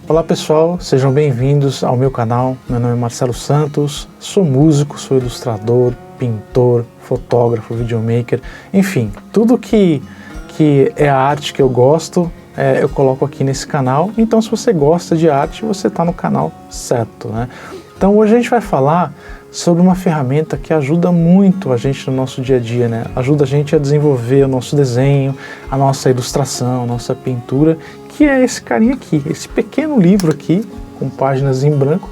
Olá pessoal, sejam bem-vindos ao meu canal. Meu nome é Marcelo Santos, sou músico, sou ilustrador, pintor, fotógrafo, videomaker, enfim, tudo que é a arte que eu gosto, eu coloco aqui nesse canal. Então se você gosta de arte, você está no canal certo, né? Então hoje a gente vai falar sobre uma ferramenta que ajuda muito a gente no nosso dia a dia, né? Ajuda a gente a desenvolver o nosso desenho, a nossa ilustração, a nossa pintura, que é esse carinha aqui, esse pequeno livro aqui, com páginas em branco,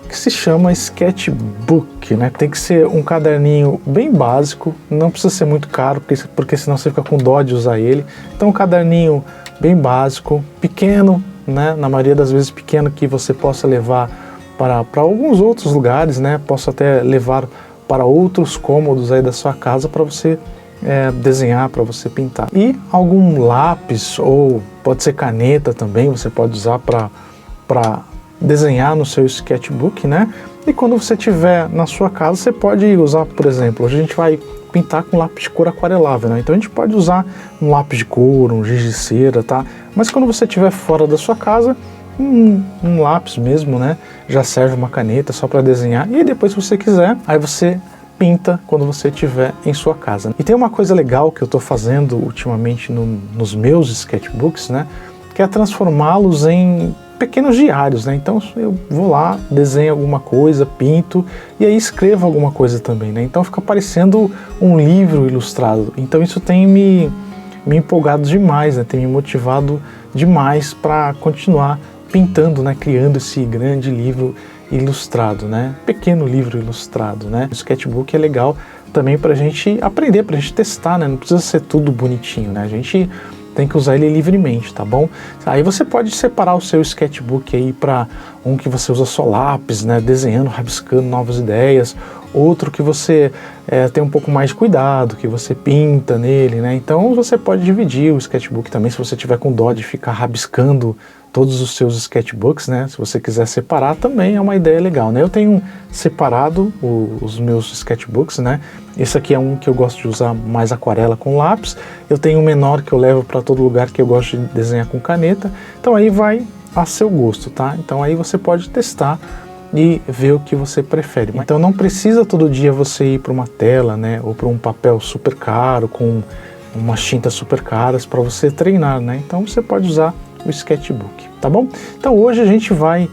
que se chama Sketchbook, né? Tem que ser um caderninho bem básico, não precisa ser muito caro, porque senão você fica com dó de usar ele. Então um caderninho bem básico, pequeno, né? Na maioria das vezes pequeno, que você possa levar para alguns outros lugares, né? Posso até levar para outros cômodos aí da sua casa para você desenhar, para você pintar. E algum lápis, ou pode ser caneta também, você pode usar para desenhar no seu sketchbook, né? E quando você tiver na sua casa, você pode usar, por exemplo, hoje a gente vai pintar com lápis de cor aquarelável, né? Então a gente pode usar um lápis de cor, um giz de cera, tá? Mas quando você estiver fora da sua casa, um lápis mesmo, né? Já serve, uma caneta só para desenhar. E depois, se você quiser, aí você pinta quando você estiver em sua casa. E tem uma coisa legal que eu estou fazendo ultimamente nos meus sketchbooks, né? Que é transformá-los em pequenos diários, né? Então eu vou lá, desenho alguma coisa, pinto e aí escrevo alguma coisa também, né? Então fica parecendo um livro ilustrado. Então isso tem me empolgado demais, né? Tem me motivado demais para continuar pintando, né? Criando esse grande livro ilustrado, né? Pequeno livro ilustrado, né? O sketchbook é legal também para a gente aprender, para a gente testar, né? Não precisa ser tudo bonitinho, né? A gente tem que usar ele livremente, tá bom? Aí você pode separar o seu sketchbook aí para um que você usa só lápis, né? Desenhando, rabiscando novas ideias. Outro que você tem um pouco mais de cuidado, que você pinta nele, né? Então você pode dividir o sketchbook também, se você tiver com dó de ficar rabiscando todos os seus sketchbooks, né? Se você quiser separar, também é uma ideia legal, né? Eu tenho separado os meus sketchbooks, né? Esse aqui é um que eu gosto de usar mais aquarela com lápis. Eu tenho um menor que eu levo para todo lugar, que eu gosto de desenhar com caneta. Então aí vai a seu gosto, tá? Então aí você pode testar e ver o que você prefere. Então não precisa todo dia você ir para uma tela, né? Ou para um papel super caro, com umas tintas super caras para você treinar, né? Então você pode usar o sketchbook, tá bom? Então hoje a gente vai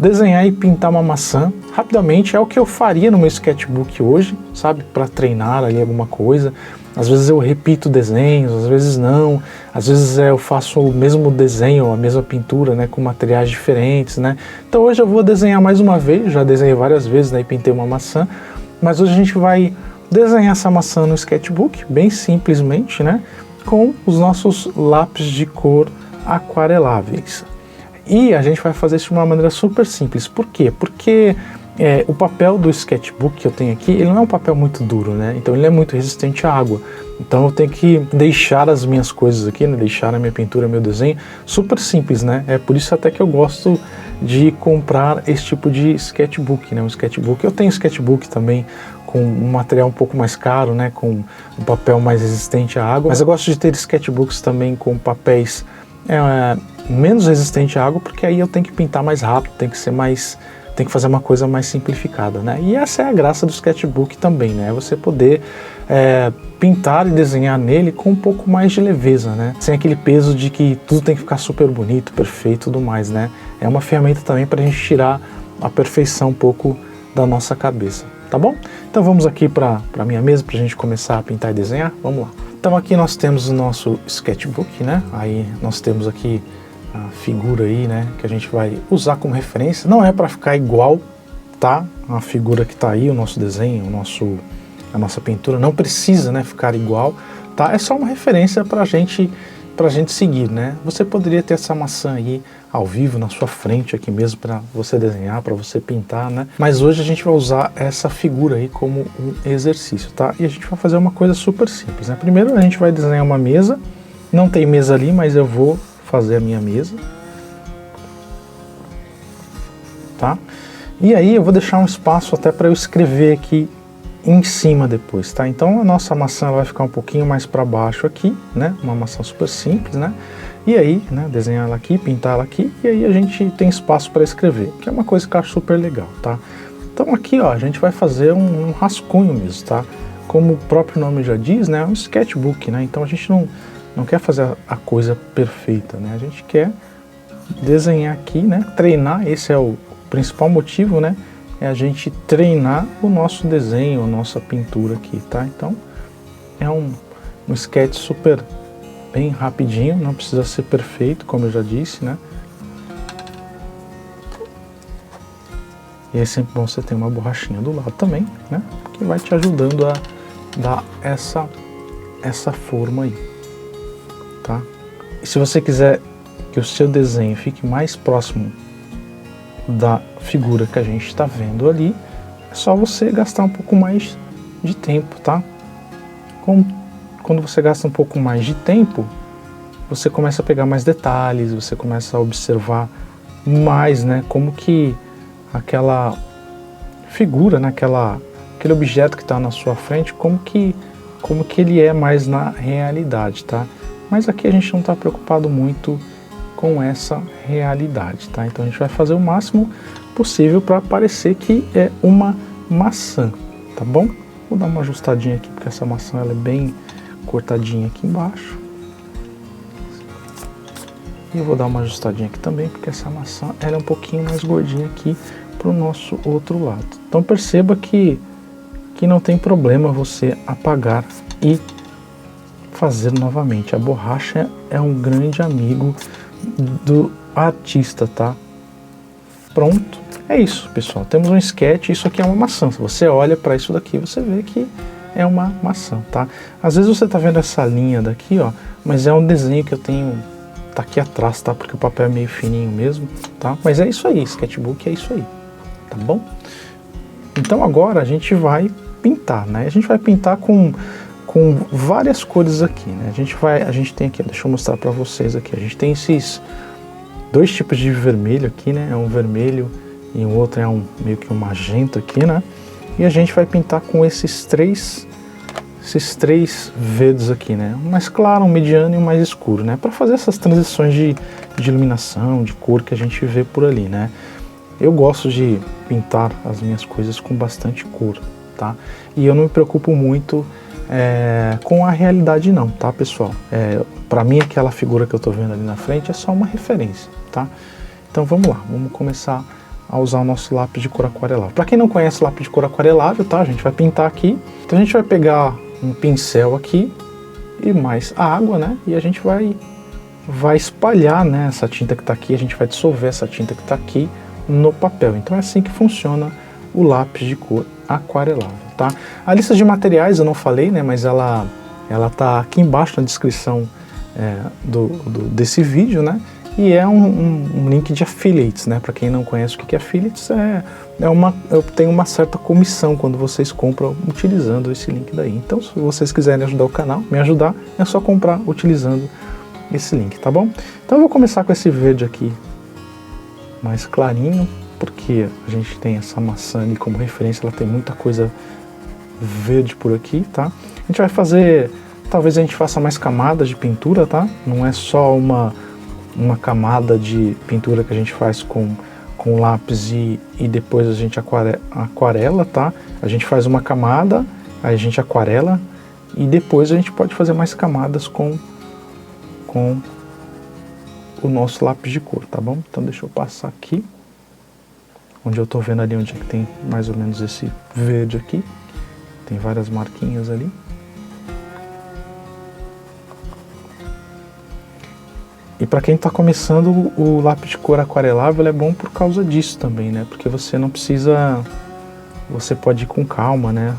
desenhar e pintar uma maçã rapidamente. É o que eu faria no meu sketchbook hoje, sabe? Para treinar ali alguma coisa. Às vezes eu repito desenhos, às vezes não. Às vezes eu faço o mesmo desenho, a mesma pintura, né? Com materiais diferentes, né? Então hoje eu vou desenhar mais uma vez. Já desenhei várias vezes, né? E pintei uma maçã. Mas hoje a gente vai desenhar essa maçã no sketchbook, bem simplesmente, né? Com os nossos lápis de cor aquareláveis. E a gente vai fazer isso de uma maneira super simples. Por quê? Porque o papel do sketchbook que eu tenho aqui, ele não é um papel muito duro, né? Então ele é muito resistente à água. Então eu tenho que deixar as minhas coisas aqui, né? Deixar a minha pintura, meu desenho, super simples, né? É por isso até que eu gosto de comprar esse tipo de sketchbook, né? Um sketchbook. Eu tenho sketchbook também com um material um pouco mais caro, né? Com um papel mais resistente à água. Mas eu gosto de ter sketchbooks também com papéis menos resistente à água, porque aí eu tenho que pintar mais rápido, tem que fazer uma coisa mais simplificada, né? E essa é a graça do sketchbook também, né? Você poder pintar e desenhar nele com um pouco mais de leveza, né? Sem aquele peso de que tudo tem que ficar super bonito, perfeito e tudo mais, né? É uma ferramenta também para a gente tirar a perfeição um pouco da nossa cabeça, tá bom? Então vamos aqui para a minha mesa para a gente começar a pintar e desenhar, vamos lá. Então aqui nós temos o nosso sketchbook, né? Aí nós temos aqui a figura aí, né? Que a gente vai usar como referência. Não é para ficar igual, tá? A figura que tá aí, o nosso desenho, a nossa pintura, não precisa, né, ficar igual, tá? É só uma referência pra gente seguir, né? Você poderia ter essa maçã aí ao vivo na sua frente aqui mesmo para você desenhar, para você pintar, né? Mas hoje a gente vai usar essa figura aí como um exercício, tá? E a gente vai fazer uma coisa super simples, né? Primeiro a gente vai desenhar uma mesa. Não tem mesa ali, mas eu vou fazer a minha mesa, tá? E aí eu vou deixar um espaço até para eu escrever aqui em cima depois, tá? Então a nossa maçã vai ficar um pouquinho mais para baixo aqui, né? Uma maçã super simples, né? E aí, né, desenhar ela aqui, pintar ela aqui, e aí a gente tem espaço para escrever, que é uma coisa que eu acho super legal, tá? Então aqui, ó, a gente vai fazer um rascunho mesmo, tá? Como o próprio nome já diz, né, é um sketchbook, né? Então a gente não quer fazer a coisa perfeita, né? A gente quer desenhar aqui, né, treinar, esse é o principal motivo, né? É a gente treinar o nosso desenho, a nossa pintura aqui, tá? Então é um sketch super bem rapidinho, não precisa ser perfeito, como eu já disse, né? E é sempre bom você ter uma borrachinha do lado também, né? Que vai te ajudando a dar essa forma aí, tá? E se você quiser que o seu desenho fique mais próximo da figura que a gente está vendo ali, é só você gastar um pouco mais de tempo, tá? Quando você gasta um pouco mais de tempo, você começa a pegar mais detalhes, você começa a observar mais, né, como que aquela figura, né, aquele objeto que está na sua frente, como que ele é mais na realidade, tá? Mas aqui a gente não está preocupado muito com essa realidade, tá? Então a gente vai fazer o máximo possível para parecer que é uma maçã, tá bom? Vou dar uma ajustadinha aqui, porque essa maçã ela é bem cortadinha aqui embaixo. E eu vou dar uma ajustadinha aqui também, porque essa maçã ela é um pouquinho mais gordinha aqui para o nosso outro lado. Então perceba que não tem problema você apagar e fazer novamente. A borracha é um grande amigo do artista, tá? Pronto. É isso, pessoal. Temos um sketch, isso aqui é uma maçã. Se você olha para isso daqui, você vê que é uma maçã, tá? Às vezes você tá vendo essa linha daqui, ó, mas é um desenho que eu tenho, tá aqui atrás, tá? Porque o papel é meio fininho mesmo, tá? Mas é isso aí, sketchbook é isso aí, tá bom? Então agora a gente vai pintar, né? A gente vai pintar com várias cores aqui, né? A gente tem aqui, deixa eu mostrar para vocês aqui, a gente tem esses dois tipos de vermelho aqui, né? É um vermelho e o outro é meio que um magenta aqui, né? E a gente vai pintar com esses três verdes aqui, né? Um mais claro, um mediano e um mais escuro, né? Para fazer essas transições de iluminação, de cor que a gente vê por ali, né? Eu gosto de pintar as minhas coisas com bastante cor, tá? E eu não me preocupo muito com a realidade não, tá, pessoal? Para mim aquela figura que eu tô vendo ali na frente é só uma referência, tá? Então vamos lá, vamos começar a usar o nosso lápis de cor aquarelável. Para quem não conhece lápis de cor aquarelável, tá? A gente vai pintar aqui. Então a gente vai pegar um pincel aqui e mais a água, né? E a gente vai espalhar, né, essa tinta que está aqui, a gente vai dissolver essa tinta que está aqui no papel. Então é assim que funciona o lápis de cor aquarelável, tá? A lista de materiais eu não falei, né? Mas ela tá aqui embaixo na descrição desse vídeo, né? E é um link de affiliates, né? Para quem não conhece o que é affiliates, eu tenho uma certa comissão quando vocês compram utilizando esse link daí. Então, se vocês quiserem ajudar o canal, me ajudar, é só comprar utilizando esse link, tá bom? Então eu vou começar com esse verde aqui mais clarinho, porque a gente tem essa maçã ali como referência, ela tem muita coisa verde por aqui, tá? A gente vai fazer, talvez a gente faça mais camadas de pintura, tá? Não é só uma camada de pintura que a gente faz com lápis e depois a gente aquarela, tá? A gente faz uma camada, aí a gente aquarela e depois a gente pode fazer mais camadas com o nosso lápis de cor, tá bom? Então deixa eu passar aqui, onde eu tô vendo ali onde é que tem mais ou menos esse verde aqui, tem várias marquinhas ali. E para quem está começando, o lápis de cor aquarelável é bom por causa disso também, né? Porque você não precisa, você pode ir com calma, né?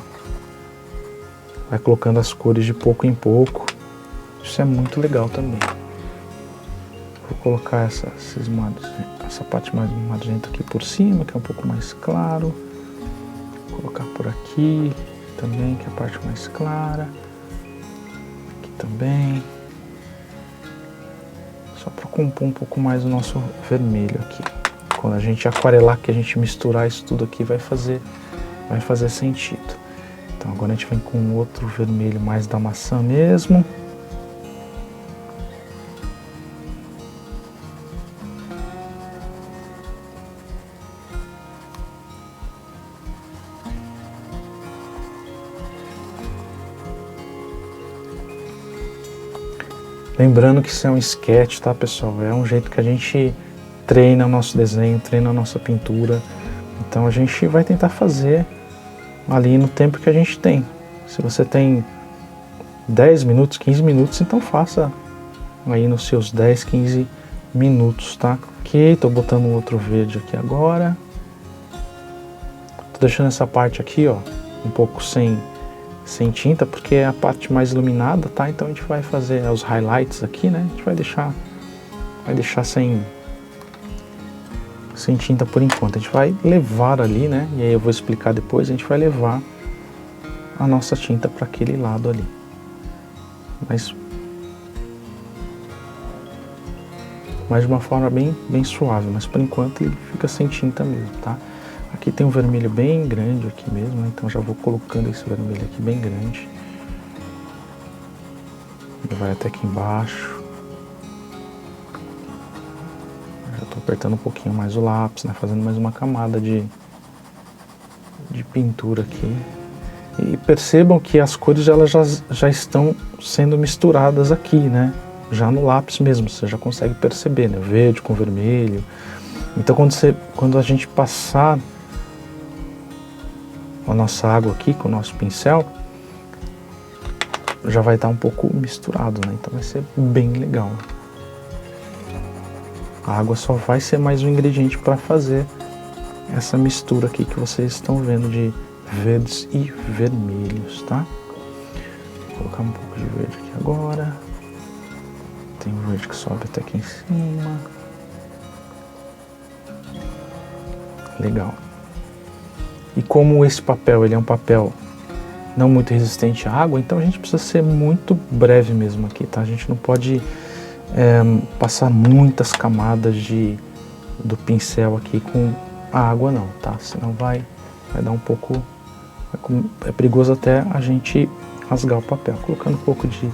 Vai colocando as cores de pouco em pouco. Isso é muito legal também. Vou colocar essa parte mais magenta aqui por cima, que é um pouco mais claro. Vou colocar por aqui também, que é a parte mais clara. Aqui também. Só para compor um pouco mais o nosso vermelho aqui. Quando a gente aquarelar, que a gente misturar isso tudo aqui, vai fazer sentido. Então agora a gente vem com outro vermelho mais da maçã mesmo. Lembrando que isso é um sketch, tá, pessoal? É um jeito que a gente treina o nosso desenho, treina a nossa pintura. Então a gente vai tentar fazer ali no tempo que a gente tem. Se você tem 10 minutos, 15 minutos, então faça aí nos seus 10, 15 minutos, tá? Ok, tô botando outro verde aqui agora. Tô deixando essa parte aqui, ó, um pouco sem tinta, porque é a parte mais iluminada, tá? Então a gente vai fazer os highlights aqui, né? A gente vai deixar sem tinta por enquanto. A gente vai levar ali, né? E aí eu vou explicar depois, a gente vai levar a nossa tinta para aquele lado ali. Mas de uma forma bem suave, mas por enquanto ele fica sem tinta mesmo, tá? Aqui tem um vermelho bem grande aqui mesmo, né? Então já vou colocando esse vermelho aqui bem grande. Ele vai até aqui embaixo. Já estou apertando um pouquinho mais o lápis, né? Fazendo mais uma camada de pintura aqui. E percebam que as cores elas já estão sendo misturadas aqui, né? Já no lápis mesmo, você já consegue perceber, né? Verde com vermelho. Então quando a gente passar a nossa água aqui com o nosso pincel, já vai estar um pouco misturado, né? Então vai ser bem legal. A água só vai ser mais um ingrediente para fazer essa mistura aqui que vocês estão vendo de verdes e vermelhos, tá? Vou colocar um pouco de verde aqui agora. Tem um verde que sobe até aqui em cima. Legal. E como esse papel ele é um papel não muito resistente à água, então a gente precisa ser muito breve mesmo aqui, tá? A gente não pode passar muitas camadas do pincel aqui com a água não, tá? Senão vai dar um pouco... É perigoso até a gente rasgar o papel. Colocando um pouco de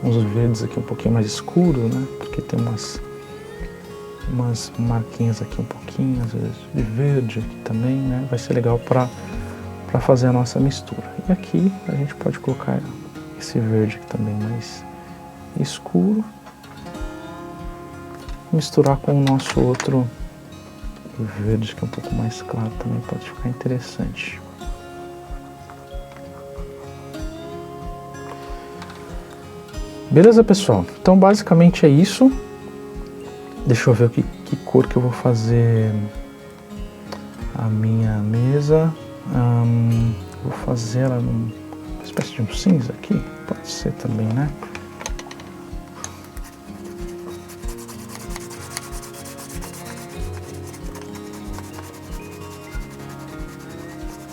uns verdes aqui um pouquinho mais escuro, né? Porque tem umas marquinhas aqui um pouquinho, às vezes de verde aqui também, né? Vai ser legal para fazer a nossa mistura. E aqui a gente pode colocar esse verde aqui também mais escuro. Misturar com o nosso outro verde que é um pouco mais claro também pode ficar interessante. Beleza, pessoal? Então basicamente é isso. Deixa eu ver que cor que eu vou fazer a minha mesa. Vou fazer ela numa espécie de um cinza aqui. Pode ser também, né?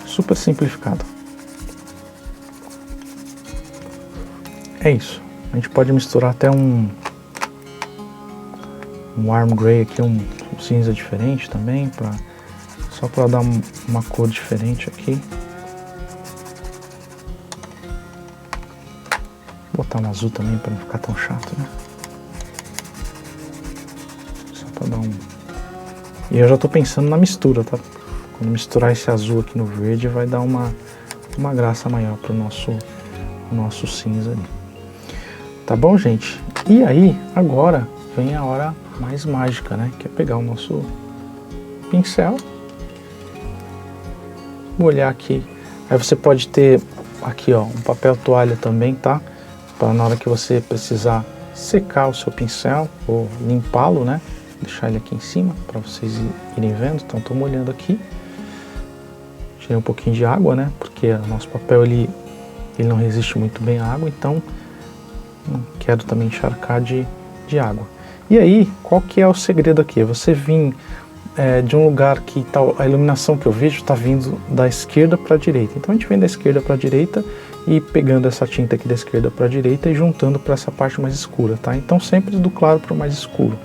Super simplificado. É isso. A gente pode misturar até um warm gray aqui, um cinza diferente também, só para dar uma cor diferente aqui. Vou botar um azul também para não ficar tão chato, né? Só para dar um... E eu já estou pensando na mistura, tá? Quando misturar esse azul aqui no verde vai dar uma graça maior para o nosso cinza ali. Tá bom, gente? E aí, agora vem a hora mais mágica, né? Que é pegar o nosso pincel, molhar aqui. Aí você pode ter aqui, ó, um papel toalha também, tá? Para na hora que você precisar secar o seu pincel ou limpá-lo, né? Deixar ele aqui em cima para vocês irem vendo. Então, tô molhando aqui. Tirei um pouquinho de água, né? Porque o nosso papel ele não resiste muito bem à água, então não quero também encharcar de água. E aí, qual que é o segredo aqui? Você vir de um lugar que tá, a iluminação que eu vejo está vindo da esquerda para a direita. Então a gente vem da esquerda para a direita e pegando essa tinta aqui da esquerda para a direita e juntando para essa parte mais escura, tá? Então sempre do claro para o mais escuro.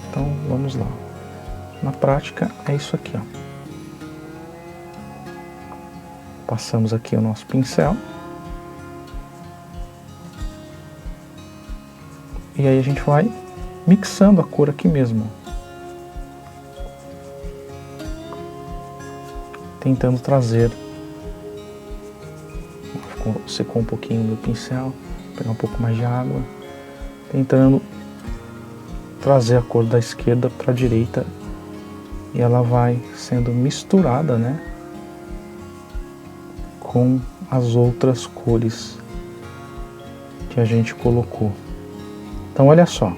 Então vamos lá. Na prática é isso aqui, ó. Passamos aqui o nosso pincel. E aí a gente vai mixando a cor aqui mesmo. Tentando trazer. Secou um pouquinho do pincel. Pegar um pouco mais de água. tentando trazer a cor da esquerda para a direita, e ela vai sendo misturada, né, com as outras cores que a gente colocou. Então olha só,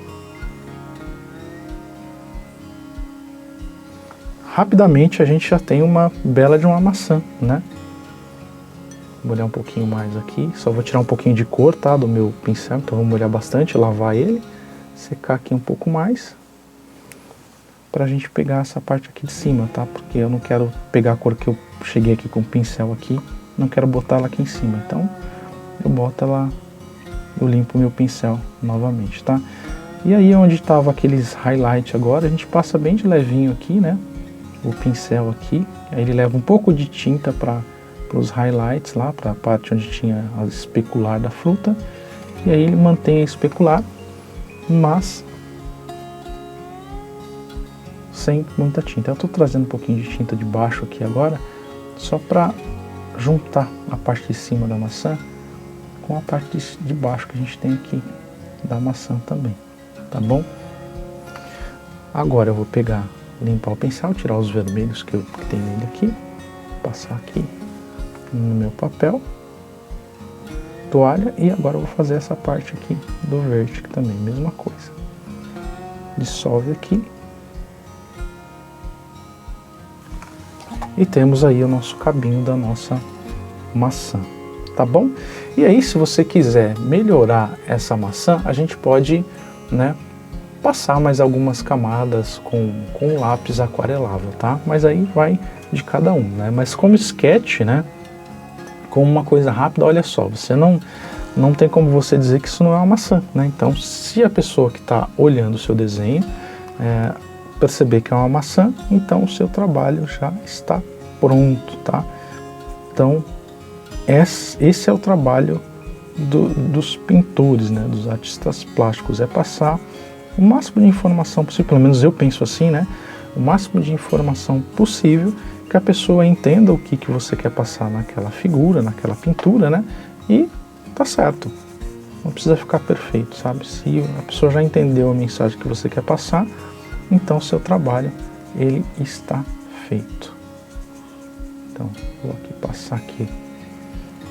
rapidamente a gente já tem uma bela de uma maçã, né? Vou molhar um pouquinho mais aqui, só vou tirar um pouquinho de cor, tá, do meu pincel, então vou molhar bastante, lavar ele, secar aqui um pouco mais, pra gente pegar essa parte aqui de cima, tá? Porque eu não quero pegar a cor que eu cheguei aqui com o pincel aqui, não quero botar ela aqui em cima, então eu boto ela, eu limpo o meu pincel novamente, tá? E aí onde estava aqueles highlights agora, a gente passa bem de levinho aqui, né? O pincel aqui, aí ele leva um pouco de tinta para os highlights lá, para a parte onde tinha a especular da fruta, e aí ele mantém a especular, mas sem muita tinta. Eu estou trazendo um pouquinho de tinta de baixo aqui agora, só para juntar a parte de cima da maçã com a parte de baixo que a gente tem aqui da maçã também, tá bom? Agora eu vou pegar, limpar o pincel, tirar os vermelhos que tem nele aqui, passar aqui no meu papel, toalha, e agora eu vou fazer essa parte aqui do verde, que também mesma coisa. Dissolve aqui. E temos aí o nosso cabinho da nossa maçã, tá bom? E aí, se você quiser melhorar essa maçã, a gente pode, né, passar mais algumas camadas com lápis aquarelável, tá? Mas aí vai de cada um, né? Mas como sketch, né, como uma coisa rápida, olha só, você não tem como você dizer que isso não é uma maçã, né? Então, se a pessoa que está olhando o seu desenho perceber que é uma maçã, então o seu trabalho já está pronto, tá? Então, esse é o trabalho dos pintores, né, dos artistas plásticos, é passar o máximo de informação possível, pelo menos eu penso assim, né, o máximo de informação possível, que a pessoa entenda o que você quer passar naquela figura, naquela pintura, né, e tá certo, não precisa ficar perfeito, sabe? Se a pessoa já entendeu a mensagem que você quer passar, então seu trabalho, ele está feito. Então, vou aqui passar aqui,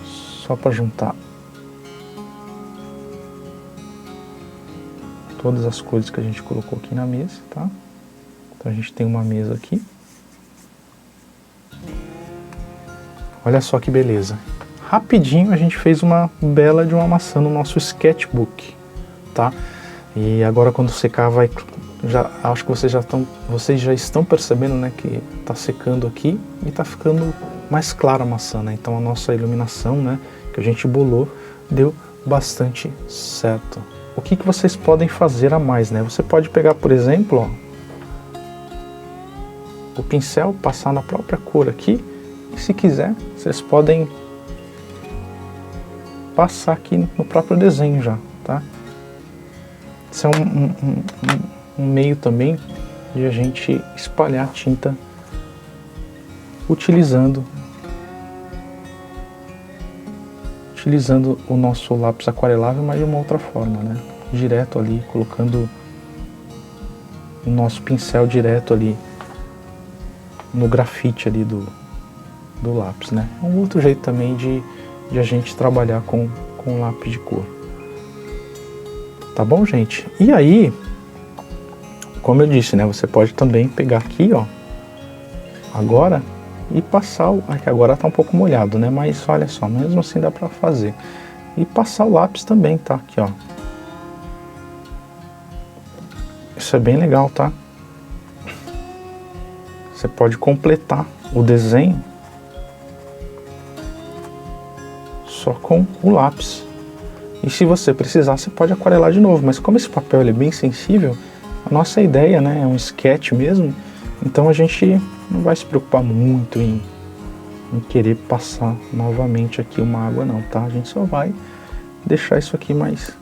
só para juntar todas as cores que a gente colocou aqui na mesa, tá? Então a gente tem uma mesa aqui. Olha só que beleza. Rapidinho a gente fez uma bela de uma maçã no nosso sketchbook, tá? E agora quando secar vai... acho que vocês já estão percebendo, né, que tá secando aqui e tá ficando mais clara a maçã, né? Então a nossa iluminação, né, que a gente bolou, deu bastante certo. O que vocês podem fazer a mais, né? Você pode pegar, por exemplo, ó, o pincel, passar na própria cor aqui, e se quiser, vocês podem passar aqui no próprio desenho já, tá? Isso é um meio também de a gente espalhar tinta utilizando o nosso lápis aquarelável, mas de uma outra forma, né? Direto ali, colocando o nosso pincel direto ali no grafite ali do lápis, né? É um outro jeito também de a gente trabalhar com lápis de cor. Tá bom, gente? E aí, como eu disse, né? Você pode também pegar aqui, ó, agora, e passar aqui agora tá um pouco molhado, né? Mas olha só, mesmo assim dá pra fazer. E passar o lápis também, tá? Aqui, ó. Isso é bem legal, tá? Você pode completar o desenho só com o lápis. E se você precisar, você pode aquarelar de novo. Mas como esse papel ele é bem sensível, a nossa ideia, né, é um sketch mesmo, então a gente não vai se preocupar muito em querer passar novamente aqui uma água não, tá? A gente só vai deixar isso aqui mais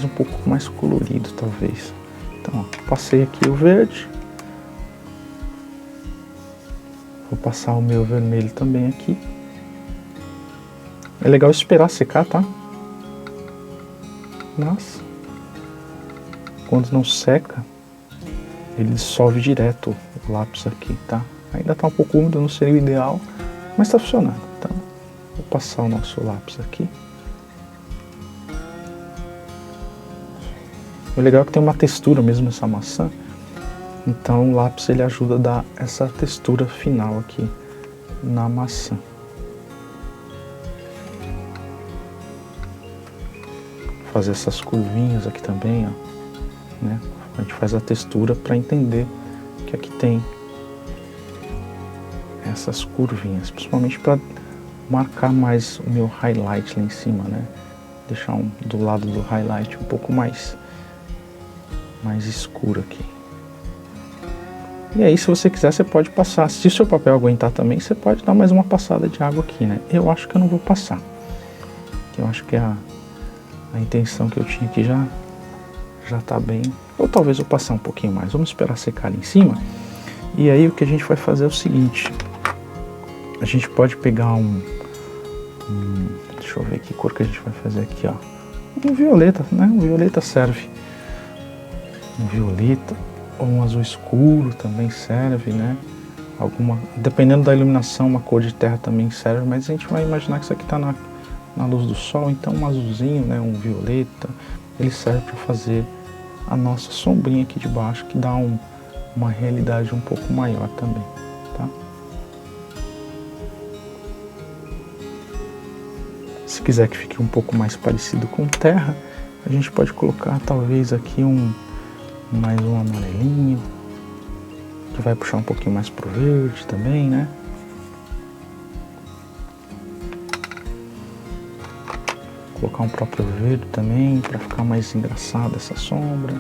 um pouco mais colorido, talvez. Então, ó, passei aqui o verde. Vou passar o meu vermelho também aqui. É legal esperar secar, tá? mas quando não seca, ele dissolve direto o lápis aqui, tá? Ainda tá um pouco úmido, não seria o ideal, mas tá funcionando. Então, vou passar o nosso lápis aqui. O legal é que tem uma textura mesmo essa maçã, então o lápis ele ajuda a dar essa textura final aqui na maçã. Vou fazer essas curvinhas aqui também, ó, né? A gente faz a textura para entender que aqui tem essas curvinhas, principalmente para marcar mais o meu highlight lá em cima, né? Deixar do lado do highlight um pouco mais escuro aqui. E aí, se você quiser, você pode passar. Se o seu papel aguentar também, você pode dar mais uma passada de água aqui, né? Eu acho que eu não vou passar. Eu acho que a intenção que eu tinha aqui já tá bem. Ou talvez eu passar um pouquinho mais. Vamos esperar secar ali em cima. E aí o que a gente vai fazer é o seguinte. A gente pode pegar deixa eu ver que cor que a gente vai fazer aqui, ó. Um violeta, né? Um violeta serve. Um violeta ou um azul escuro também serve, né? Dependendo da iluminação, uma cor de terra também serve, mas a gente vai imaginar que isso aqui está na luz do sol, então um azulzinho, né? Um violeta, ele serve para fazer a nossa sombrinha aqui de baixo, que dá uma realidade um pouco maior também, tá? Se quiser que fique um pouco mais parecido com terra, a gente pode colocar talvez aqui mais um amarelinho, que vai puxar um pouquinho mais pro verde também, né? Colocar um próprio verde também, para ficar mais engraçada essa sombra.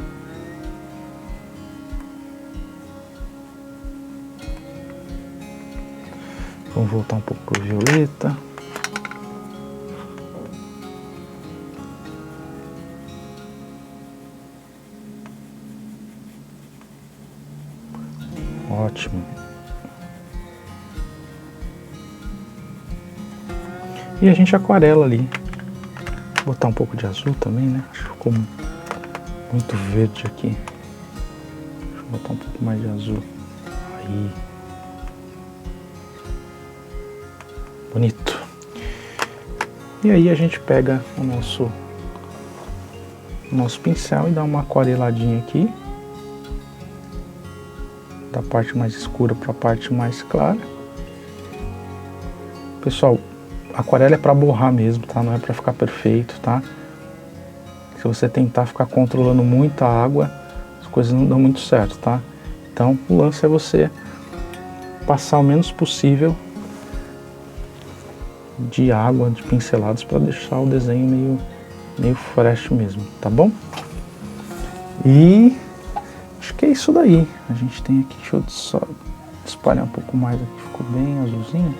Vamos voltar um pouco pro violeta. Ótimo. E a gente aquarela ali. Vou botar um pouco de azul também, né? Acho que ficou muito verde aqui. Deixa eu botar um pouco mais de azul. Aí. Bonito. E aí a gente pega o nosso pincel e dá uma aquareladinha aqui. Da parte mais escura para a parte mais clara. Pessoal, aquarela é para borrar mesmo, tá? Não é para ficar perfeito, tá? Se você tentar ficar controlando muita água, as coisas não dão muito certo, tá? Então, o lance é você passar o menos possível de água, de pinceladas, para deixar o desenho meio fresh mesmo, tá bom? E acho que é isso daí. A gente tem aqui, deixa eu só espalhar um pouco mais aqui, ficou bem azulzinho.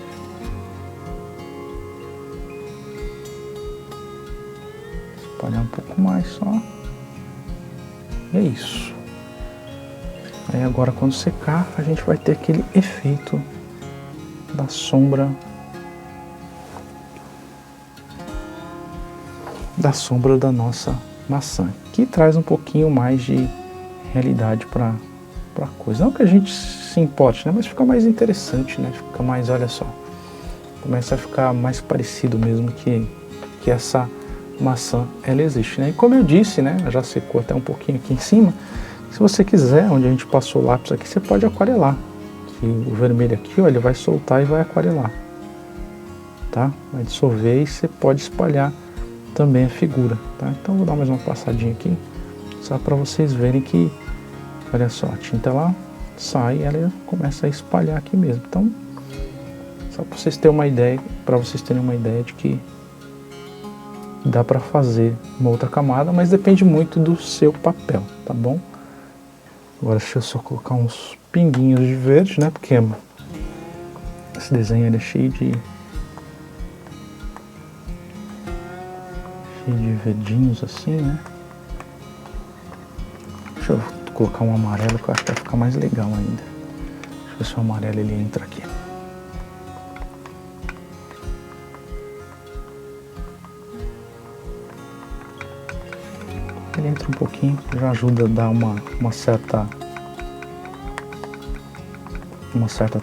Espalhar um pouco mais só. É isso. Aí agora quando secar, a gente vai ter aquele efeito da sombra. Da nossa maçã, que traz um pouquinho mais de realidade para a coisa. Não que a gente se importe, né? Mas fica mais interessante, né? Fica mais, olha só, começa a ficar mais parecido mesmo que essa maçã, ela existe, né? E como eu disse, né? Já secou até um pouquinho aqui em cima. Se você quiser, onde a gente passou o lápis aqui, você pode aquarelar. Que o vermelho aqui, ó, ele vai soltar e vai aquarelar, tá? Vai dissolver e você pode espalhar também a figura, tá? Então vou dar mais uma passadinha aqui, só para vocês verem que, olha só, a tinta lá sai e ela começa a espalhar aqui mesmo. Então, só para vocês terem uma ideia, de que dá para fazer uma outra camada, mas depende muito do seu papel, tá bom? Agora deixa eu só colocar uns pinguinhos de verde, né? Porque esse desenho ele é cheio de verdinhos assim, né? Deixa eu colocar um amarelo que eu acho que vai ficar mais legal ainda. Deixa eu ver se o amarelo ele entra aqui. ele entra um pouquinho, já ajuda a dar uma certa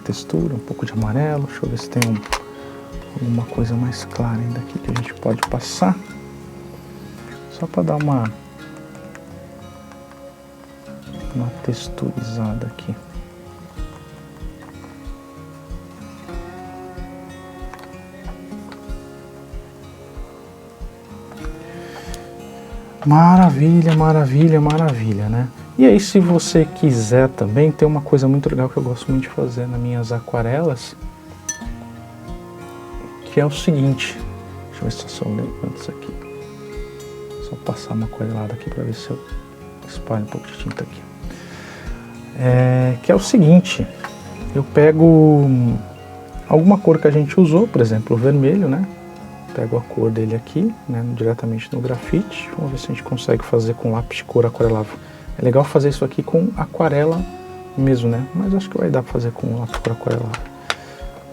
textura, um pouco de amarelo. Deixa eu ver se tem alguma coisa mais clara ainda aqui que a gente pode passar, só para dar uma texturizada aqui. Maravilha, maravilha, maravilha, né? E aí, se você quiser também, tem uma coisa muito legal que eu gosto muito de fazer nas minhas aquarelas, que é o seguinte. Deixa eu ver se eu levanto isso aqui. Só passar uma aquarelada aqui para ver se eu espalho um pouco de tinta aqui. Que é o seguinte, eu pego alguma cor que a gente usou, por exemplo, o vermelho, né? Pego a cor dele aqui, né, diretamente no grafite. Vamos ver se a gente consegue fazer com lápis de cor aquarelável. É legal fazer isso aqui com aquarela mesmo, né? Mas acho que vai dar para fazer com lápis de cor aquarelável.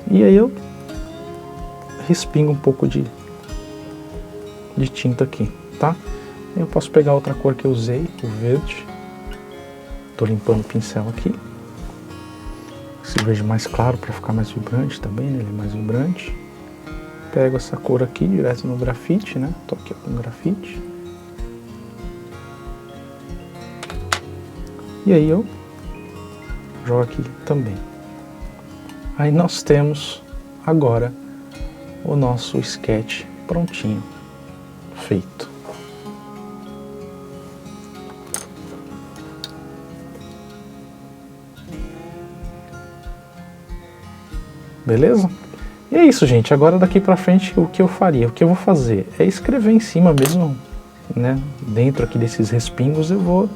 E aí eu respingo um pouco de tinta aqui, tá? Eu posso pegar outra cor que eu usei, o verde. Tô limpando o pincel aqui. Esse verde mais claro para ficar mais vibrante também, né? Ele é mais vibrante. Pego essa cor aqui direto no grafite, né? Tô aqui com o grafite. E aí eu jogo aqui também. Aí nós temos agora o nosso sketch prontinho, feito. Beleza? E é isso, gente. Agora daqui pra frente o que eu faria? O que eu vou fazer é escrever em cima mesmo, né? Dentro aqui desses respingos eu vou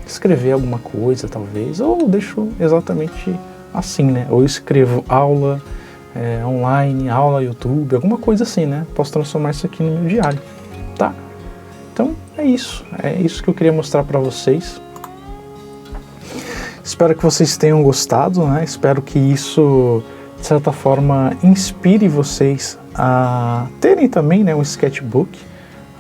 escrever alguma coisa, talvez, ou deixo exatamente assim, né? Ou escrevo aula online, aula YouTube, alguma coisa assim, né? Posso transformar isso aqui no meu diário, tá? Então é isso que eu queria mostrar pra vocês. Espero que vocês tenham gostado, né? Espero que isso, de certa forma, inspire vocês a terem também, né, um sketchbook,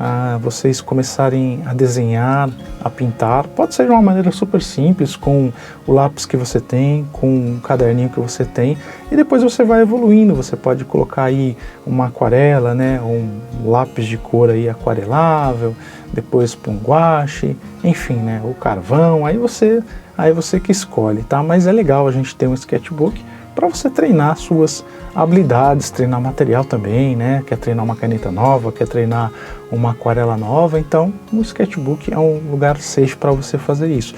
a vocês começarem a desenhar, a pintar. Pode ser de uma maneira super simples, com o lápis que você tem, com o caderninho que você tem, e depois você vai evoluindo. Você pode colocar aí uma aquarela, né, um lápis de cor aí aquarelável, depois um guache, enfim, né, o carvão, aí você que escolhe, tá? Mas é legal a gente ter um sketchbook para você treinar suas habilidades, treinar material também, né? Quer treinar uma caneta nova, quer treinar uma aquarela nova, então o sketchbook é um lugar safe para você fazer isso.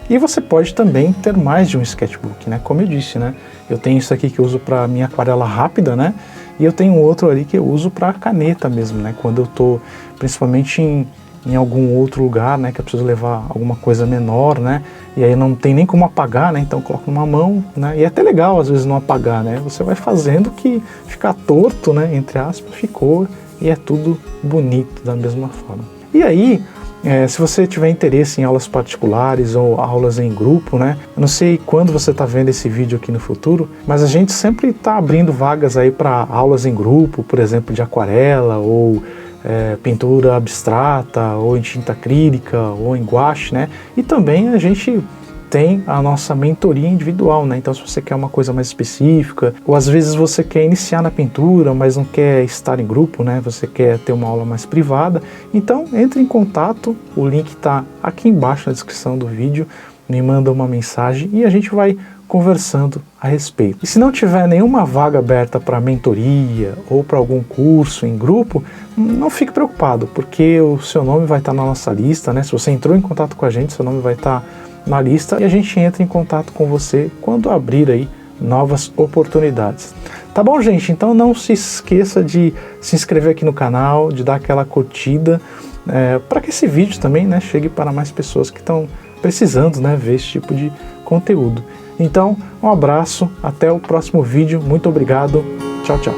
E você pode também ter mais de um sketchbook, né? Como eu disse, né? Eu tenho isso aqui que eu uso para minha aquarela rápida, né? E eu tenho outro ali que eu uso para caneta mesmo, né? Quando eu tô principalmente em algum outro lugar, né, que eu preciso levar alguma coisa menor, né, e aí não tem nem como apagar, né, então eu coloco numa mão, né, e é até legal às vezes não apagar, né, você vai fazendo que ficar torto, né, entre aspas, ficou, e é tudo bonito da mesma forma. E aí, se você tiver interesse em aulas particulares ou aulas em grupo, né, eu não sei quando você está vendo esse vídeo aqui no futuro, mas a gente sempre está abrindo vagas aí para aulas em grupo, por exemplo, de aquarela ou pintura abstrata, ou em tinta acrílica, ou em guache, né? E também a gente tem a nossa mentoria individual, né? Então se você quer uma coisa mais específica, ou às vezes você quer iniciar na pintura, mas não quer estar em grupo, né? Você quer ter uma aula mais privada, então entre em contato, o link está aqui embaixo na descrição do vídeo, me manda uma mensagem e a gente vai conversando a respeito. E se não tiver nenhuma vaga aberta para mentoria ou para algum curso em grupo, não fique preocupado, porque o seu nome vai estar na nossa lista, né? Se você entrou em contato com a gente, seu nome vai estar na lista e a gente entra em contato com você quando abrir aí novas oportunidades. Tá bom, gente? Então não se esqueça de se inscrever aqui no canal, de dar aquela curtida, para que esse vídeo também, né, chegue para mais pessoas que estão precisando, né, ver esse tipo de conteúdo. Então, um abraço, até o próximo vídeo, muito obrigado, tchau, tchau.